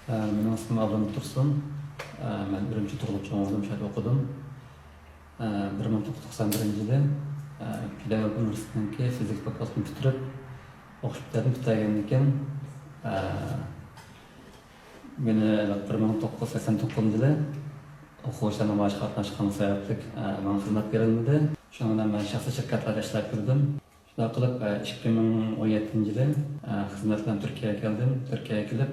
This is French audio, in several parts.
Benim ismim Abram Tursun. Ben Ürümçi Turgutçu oldum, şöyle okudum. 1991-yili Pedagogik Üniversitesi'ndeki fizik fakültesini bitirip o'qishib bitirdim. Bitirgandan keyin meni 1989-yili o'quvchilar namoyishi qatnashgan sababli menga xizmat berilmadi. Shundan men shaxsiy shirkatlarda ishlab yurdim. Shunday qilib 2017-yili xizmat bilan Turkiyaga keldim. Turkiyaga kelib,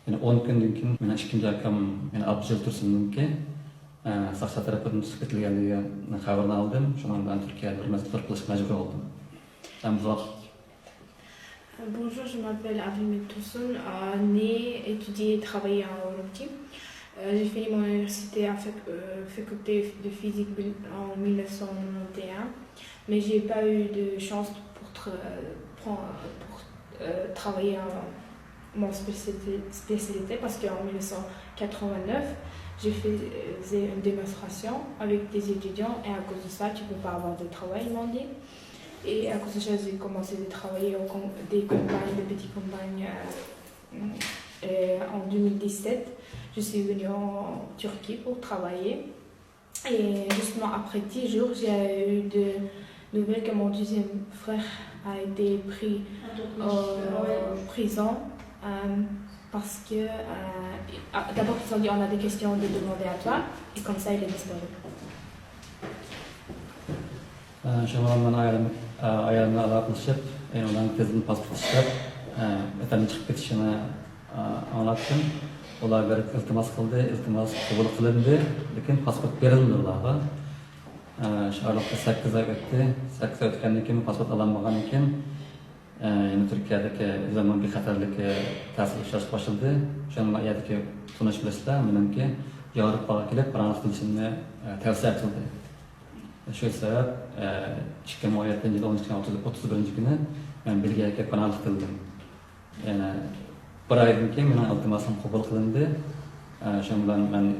yani 10 kundan keyin men ikkinchi akam, yani Abdul Tursun'nunki Saksa tarafından tüketilgenliğini haberini aldım. Şu an ben Türkiye'de bir meslek qilishga majbur oldum. Bonjour, je m'appelle Abdul Tursun, né, étudié et travaillé en Turquie. J'ai fini mon université à faculté de physique en 1991, mais j'ai pas eu de chance pour travailler en mon spécialité parce qu'en 1989, j'ai fait une démonstration avec des étudiants et à cause de ça, tu ne peux pas avoir de travail, ils m'ont dit. Et à cause de ça, j'ai commencé à travailler dans des campagnes, des petites campagnes. En 2017, je suis venue en Turquie pour travailler. Et justement, après 10 jours, j'ai eu de nouvelles que mon deuxième frère a été pris en prison. Parce que d'abord ils ont dit on a des questions de demander à toi et comme ça il est disparu. Şu an ben ayağımla alaklaşıp, ondan tezini pasport işlep, efendim çıkıp ketişini anlattım. Onlar berip iltimas kıldı, iltimas kabul kılındı, lakin pasport verilmedi ularga. Şu aralıkta 8 ay öttü, 8 ay ötkendan keyin pasport alanmagan ekan. Yani Türkiye'deki zaman bir xatarlik ta'sir ishlash başladı. Şu an yerdeki tunuş bilasizlar, menimki Yevropaga kelib, fransuz tilini tavsiya qildi. Shu sabab 2017-yil 12-31 kuni men Belgiyaga kelib fransuz qildim. Yani bir oydan keyin mening iltimosim qabul qilindi. Shu bilan men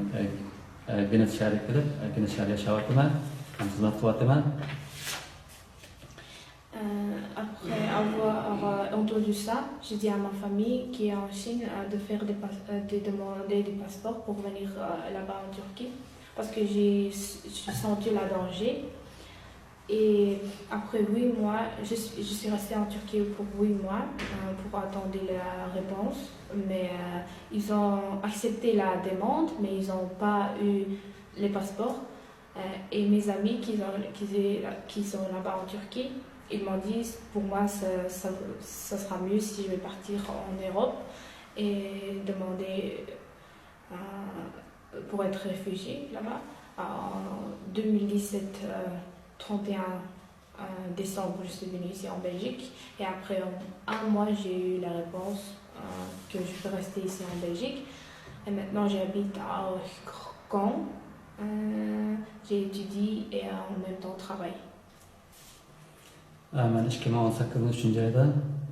Genet shahriga kelib, Genet shahrida yashayapman, xizmat qilyapman. Après avoir entendu ça, j'ai dit à ma famille qui est en Chine de faire de demander des passeports pour venir là-bas en Turquie parce que j'ai senti le danger. Et après 8 mois, je suis restée en Turquie pour 8 mois pour attendre la réponse. Mais ils ont accepté la demande, mais ils n'ont pas eu les passeports. Et mes amis qui sont là-bas en Turquie, ils m'ont dit, pour moi, ça sera mieux si je vais partir en Europe et demander pour être réfugié là-bas. En 2017, 31 décembre, je suis venue ici en Belgique. Et après un mois, j'ai eu la réponse que je peux rester ici en Belgique. Et maintenant, j'habite à Caen. J'ai étudié et en même temps travaille. Ben 2018-3 ayda,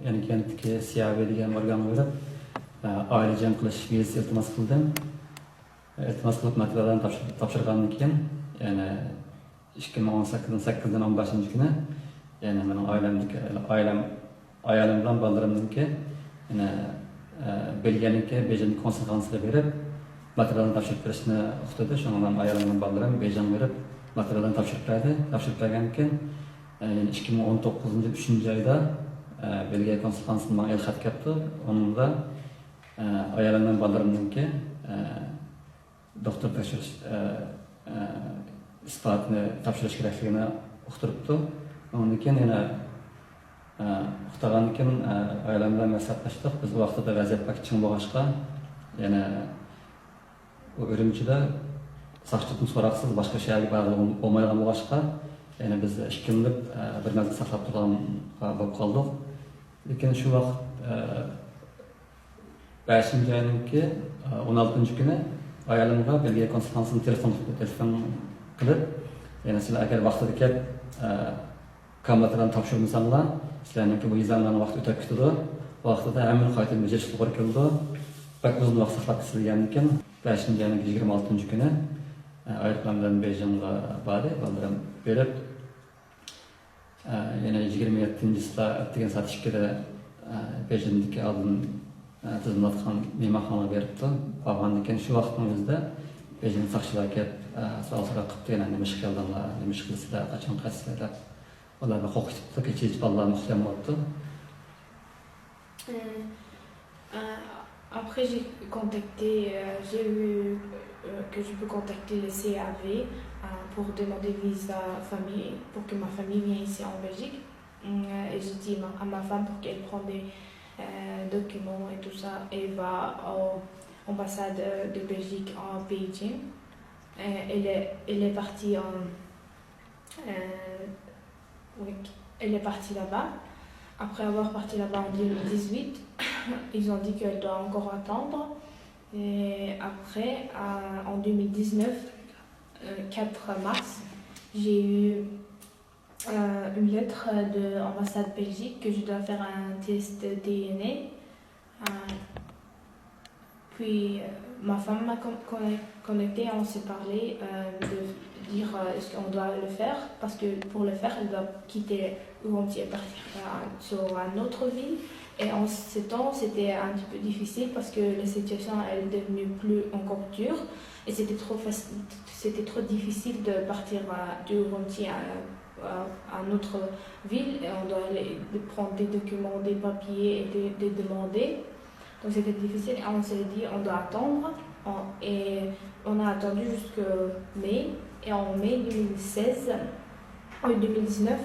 yani kentdagi CIAB degan organga berib, oila jam qilish vizasi iltimos qildim. Iltimos qilib materiallarni topshirgandan keyin, yani 2018-8-dan 15-kuni, yani mening oilam bilan bolalarımniki, yani Belgiyaniki Beijing konsulxonasiga berib, materiallarni topshirib berishni o'qitdi. Shunga men oilam bilan bolalarım Beijing berib, materiallarni topshirib bergandan keyin 2019-yil 3-oyda Belgiya konsulxonasidan menga el-xat keldi. Onda ayolimdan bolalarımniki doktor tekshirish isbotini topshirish kerakligini uqtiribdi. Undan keyin yana uqtirgandan keyin ayolim bilan maslahatlashdik. Biz bu vaqtda vaziyat bakching bo'lg'achqa, yana Ürümchida saqchiliqni so'raqsiz boshqa shaharga bog'liq bo'lmaydigan bo'lg'achqa, yani biz 2 yillik bir mezgil saqlab turganga bo'lib qoldik. Lekin shu vaqt 5-oyninki 16-kuni ayolimga Belgiya konsulxonasidan telefon qilib, yani sizlar agar vaqtida kelib kompyuterlarni topshirmasanglar, sizlarniki bu vizamlarning vaqti o'tib ketadi. Bu vaqtda hamma qaytadan bajarish to'g'ri keldi. Bak uzun vaqt saqlab kesilgandan keyin 5-oyning 26-kuni ayolim bilan Beijingga bordi, bolalarım berib, yana 27-soat 2-da Beijingdagi oldin tizimlatgan mehmonxonaga beribdi. Qolgandan keyin shu vaqtning o'zida Beijing saqchilar kelib savol-so'roq qilibdi, yana nima ish qildinglar, nima ish qilasizlar, qachon qaytsizlar deb. Ularni qo'rqitibdi, kecha bolalarni uxlamayapti. Après, j'ai contacté, j'ai vu que je peux contacter le CAV pour demander visa famille, pour que ma famille vienne ici en Belgique. Et j'ai dit à ma femme pour qu'elle prenne des documents et tout ça et va à l'ambassade de Belgique en Beijing. Elle est partie oui, elle est partie là-bas. Après avoir parti là-bas en 2018, ils ont dit qu'elle doit encore attendre. Et après, en 2019, 4 mars, j'ai eu une lettre de l'ambassade Belgique que je dois faire un test DNA. Puis ma femme m'a connectée, on s'est parlé de dire est-ce qu'on doit le faire, parce que pour le faire, elle doit quitter Urumqi et partir sur une autre ville. Et en ce temps, c'était un petit peu difficile parce que la situation elle est devenue encore dure et c'était trop difficile de partir de Urumqi à une autre ville et on doit aller prendre des documents, des papiers et des demander. Donc c'était difficile et on s'est dit on doit attendre et on a attendu jusqu'au mai et en mai 2019,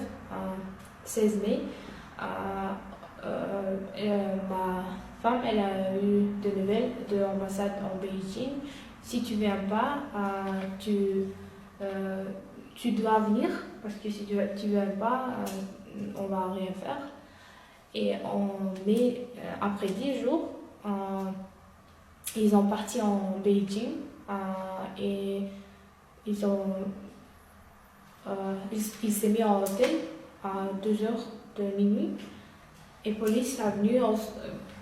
16 mai, ma femme elle a eu des nouvelles de l'ambassade en Beijing. Si tu viens pas, tu dois venir parce que si tu viens pas, on va rien faire. Et en mai, après 10 jours, ils sont partis en Beijing et il s'est mis en hôtel à 2 heures de minuit. Et police est venue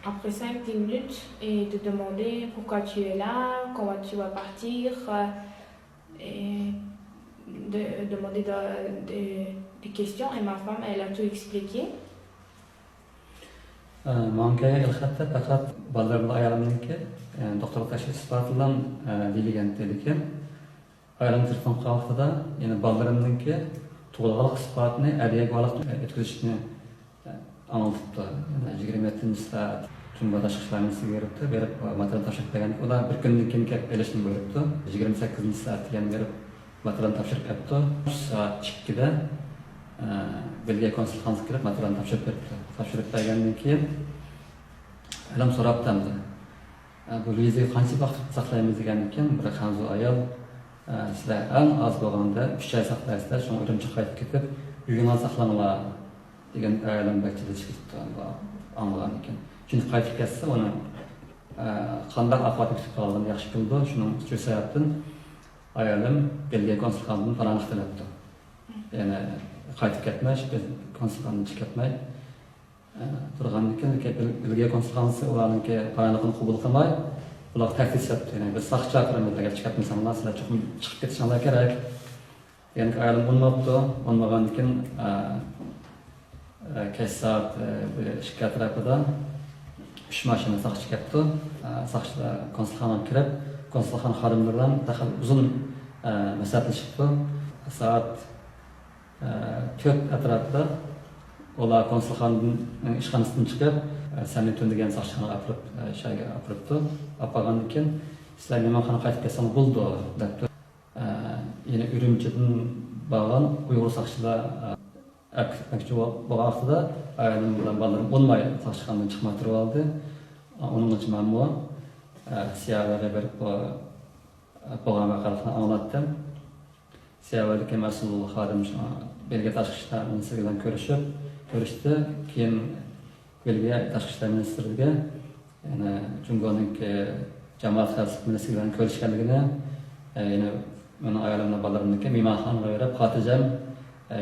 après 5-10 minutes et te demander pourquoi tu es là, comment tu vas partir et de demander des questions. Et ma femme, elle a tout expliqué. Manke ilxatda faqat bolalarning ayolimniki doktor tashxis sifatida deyilgan ekan. Ayolim telefon qilganda yana bolalarimniki tug'ilganlik sifatini ariyaga yetkazishni anlatibdi. Yani 27-soat Cumhuriyet Başkanı sigareti verip material topshirib bergan. Ular bir kundan keyin kelib elishni buyuribdi. 28-soat degan berib material topshirib beribdi. Soat 2da Belgiya konsulxonasiga kirib materialni topshirib beribdi. Topshirib bergandan keyin alam so'rabdi. Bu vizaga qancha vaqt saqlaymiz degandan keyin bir xanzu ayol sizlar eng oz bo'lganda 3 oy saqlaysizlar, so'ng Urumchiga qaytib ketib uyingizda saqlanglar degan ayolim bakchada chiqibdi. Anlagan ekan. Chunki qaytib ketsa uni qanday ahvolga tushib qolganini yaxshi bildi. Shuning uchun sababdan ayolim Belgiya konsulxonasidan panoh tilabdi. Yani qaytib ketmay, konsulxonadan chiqib ketmay turgandan keyin Belgiya konsulxonasi ularniki panohini qabul qilmay, ular tahdid etdi. Yani biz saqchi chaqiramiz, agar chiqib ketmasangiz sizlar chiqib ketishinglar kerak. Yani ayolim bo'lmabdi, bo'lmagandan keyin kech soat ishga tarafida 3 mashina saqchi kelibdi. Saqchilar konsulxonaga kirib, konsulxona xodimlari bilan uzun maslahatlashibdi. Soat 4 atrofida ular konsulxonaning ishxonasidan chiqib, seni tundigan saqchixonaga olib kiribdi. Olgandan keyin sizlar mehmonxonaga qaytib kelsangiz bo'ldi debdi. Yana Urumchidan borgan Uyg'ur saqchilar aktivchi bo'lgan vaqtida ayolim bilan bolalarim bo'lmay saqchixonadan chiqmay turib oldi. Uning uchun men bu siyalarga berib bo'lgan voqealarni anlatdim. Siyalarga mas'ul xodim Belgiya tashqi ishlar ministri bilan ko'rishdi. Keyin Belgiya tashqi ishlar ministriga yana Jumgoning jamoat xavfsizlik ministri bilan ko'rishganligini, yana mening ayolim bilan bolalarimniki mehmonxonaga berib xotirjam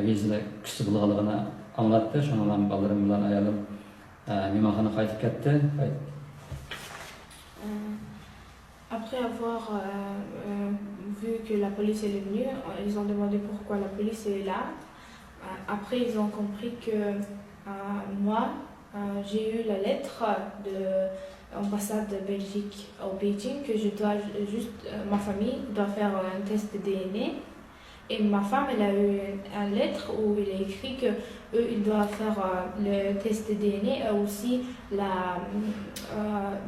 vizalar kuchli bo'lganligini anlatdi. Shunga men bolalarim bilan ayolim mehmonxonaga qaytib ketdi. Après avoir vu que la police est venue, ils ont demandé pourquoi la police est là. Après, ils ont compris que moi, j'ai eu la lettre de l'ambassade de Belgique au Beijing que je dois juste, ma famille doit faire un test de DNA. Et ma femme, elle a eu une lettre où il est écrit que eux, ils doivent faire le test de DNA et aussi la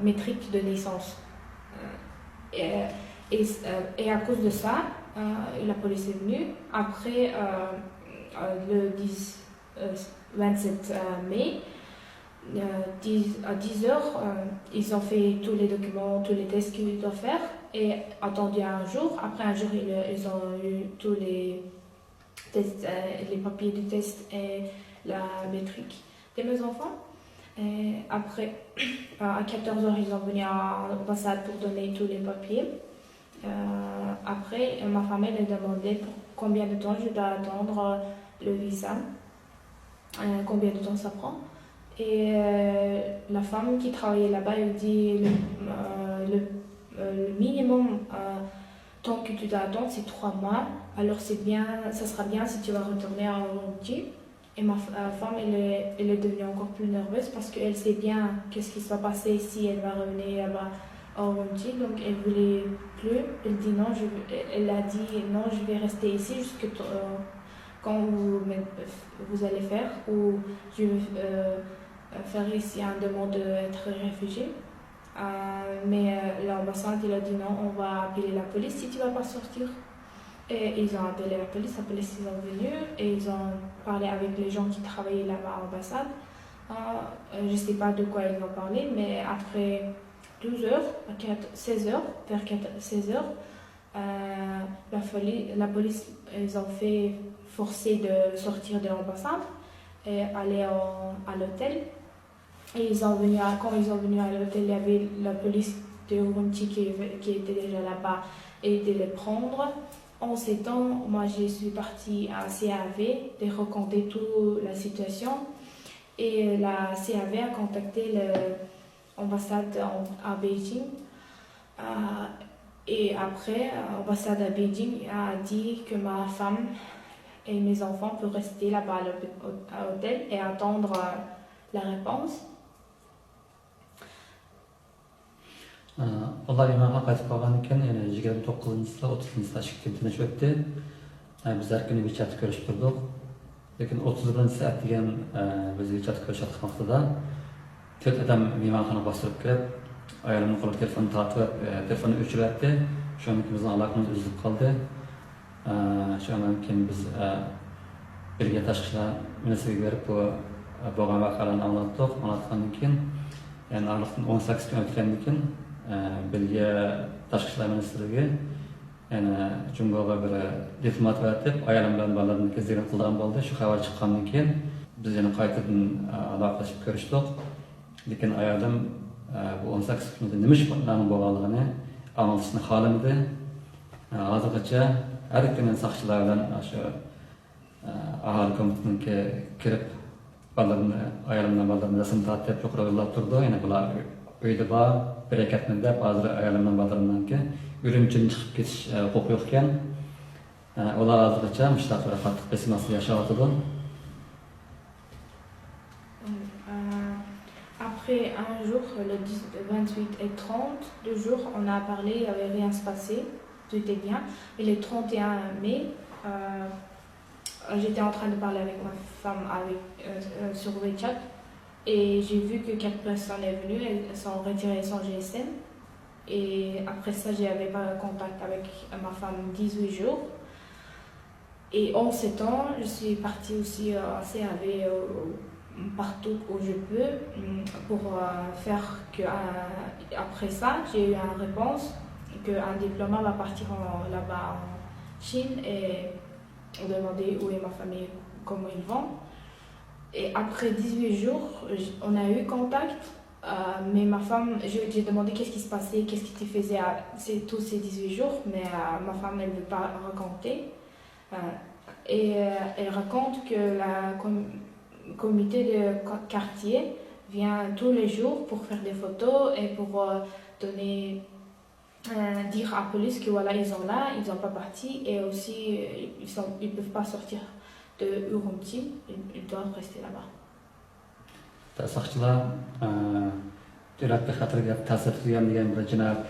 métrique de naissance. Et à cause de ça, la police est venue. Après le 27 mai, à 10 heures, ils ont fait tous les documents, tous les tests qu'ils doivent faire et attendu un jour. Après un jour, ils ont eu tous les tests, les papiers du test et la métrique de mes enfants. Et après, à 14 heures, ils sont venus à l'ambassade pour donner tous les papiers. Après, ma famille m'a demandé pour combien de temps je dois attendre le visa, combien de temps ça prend. Et la femme qui travaillait là-bas, elle dit le minimum temps que tu dois attendre, c'est 3 mois. Alors c'est bien, ça sera bien si tu vas retourner à Urumqi. Et ma femme, elle est devenue encore plus nerveuse parce qu'elle sait bien qu'est-ce qui va passer si elle va revenir là-bas à Urumqi. Donc elle voulait plus. Elle dit non, elle a dit non, je vais rester ici jusqu'à quand vous allez faire ou je vais faire ici une demande d'être réfugié. Mais l'ambassade il a dit non, on va appeler la police si tu ne vas pas sortir. Et ils ont appelé la police ils sont venus et ils ont parlé avec les gens qui travaillaient là-bas à l'ambassade. Je ne sais pas de quoi ils ont parlé, mais après 12 heures, 16 heures, vers 16 heures, la police, ils ont fait forcer de sortir de l'ambassade et aller à l'hôtel. Et quand ils sont venus à l'hôtel, il y avait la police de Urumqi qui était déjà là-bas et de les prendre. En ces temps, moi je suis partie à CAV de raconter toute la situation. Et la CAV a contacté l'ambassade à Beijing. Et après, l'ambassade à Beijing a dit que ma femme et mes enfants peuvent rester là-bas à l'hôtel et attendre la réponse. Onlar İmam'a qaytib qolgan ekan, yana 29-yilda 30-yilda ishga tinch o'tdi. Biz har kuni WeChat ko'rishib turdik. Lekin 31-soat degan biz WeChat ko'rishayotgan vaqtida 4 odam mehmonxona bostirib kirib, ayolimning qo'liga telefonni tortib, telefonni o'chiribdi. Shundan keyin bizning aloqamiz uzilib qoldi. Shundan keyin biz birga tashqi ishlar ministriga berib bo'lgan voqealarni anlatgandan keyin, ya'ni aniqdan 18 kun o'tgandan keyin Belgiya tashqi ishlar ministriga yana Jungoga bir diplomat etib, ayolim bilan bolalarni kezgan qilgan bo'ldi. Shu xabar chiqqandan keyin biz yana qaytadan aloqalashib ko'rishdik. Lekin ayolim bu 18 kunda nima ish bo'lganligini anglashni xohlamadi. Hozirgacha har kuni soqchilar bilan shu aholi komitetiga kirib ayolimdan bolalarni rasm tortib yo'qolib turdi. Yana bular uyda bor, berekatni deb hozir ayolimdan bolalarniki Urumchidan chiqib ketish huquqi yo'q ekan. Ular hozirgacha mushtaq bir qattiq besim ostida yashayotdi. Après un jour, le 28 et 30, 2 jours, on a parlé, il n'y avait rien se passé, tout était bien. Et le 31 mai, j'étais en train de parler avec ma femme sur WeChat et j'ai vu que 4 personnes sont venues, elles ont retiré son GSM. Et après ça, je n'avais pas contact avec ma femme 18 jours. Et en ces temps, je suis partie aussi à CAV partout où je peux pour faire que après ça, j'ai eu une réponse qu'un diplôme va partir là-bas en Chine et demander où est ma famille, comment ils vont. Et après 18 jours, on a eu contact. Mais ma femme, j'ai demandé qu'est-ce qui se passait, qu'est-ce qui te faisait tous ces 18 jours, mais ma femme, elle ne veut pas raconter. Et elle raconte que le comité de quartier vient tous les jours pour faire des photos et pour dire à la police que voilà, ils sont là, ils ne sont pas partis et aussi ils ne peuvent pas sortir de Urumqi, ils doivent rester là-bas. saqchilar davlatga xatar gap ta'sir qilgan degan bir jinoyat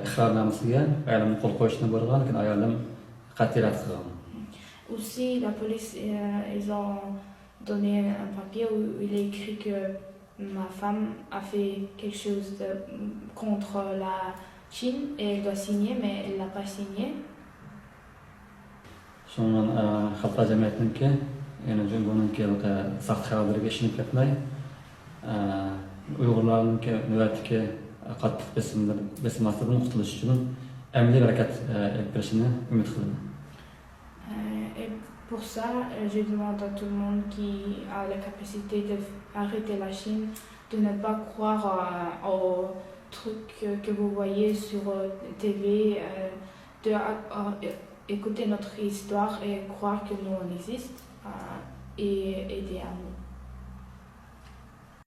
iqrornomasiga ayolimni qo'l qo'yishni bo'lgan, lekin ayolim qat'iy rad qilgan. Aussi, la police, ils ont donné un papier où il est écrit que ma femme a fait quelque chose contre la Chine et elle doit signer, mais elle l'a pas signé. Şundan xalqlar cəmiyyətininki, yəni Cumhuriyet'inki saxt xəbərlərə işinib getməy, Uyğurlarınki növbətdəki qattiq besim astidan qutuluş üçün əmli hərəkət edib verişini ümid qılırım. Et pour ça, je demande à tout le monde qui a la capacité d'arrêter la Chine de ne pas croire aux trucs que vous voyez sur TV, écouter notre histoire et croire que nous on existe et aider à nous.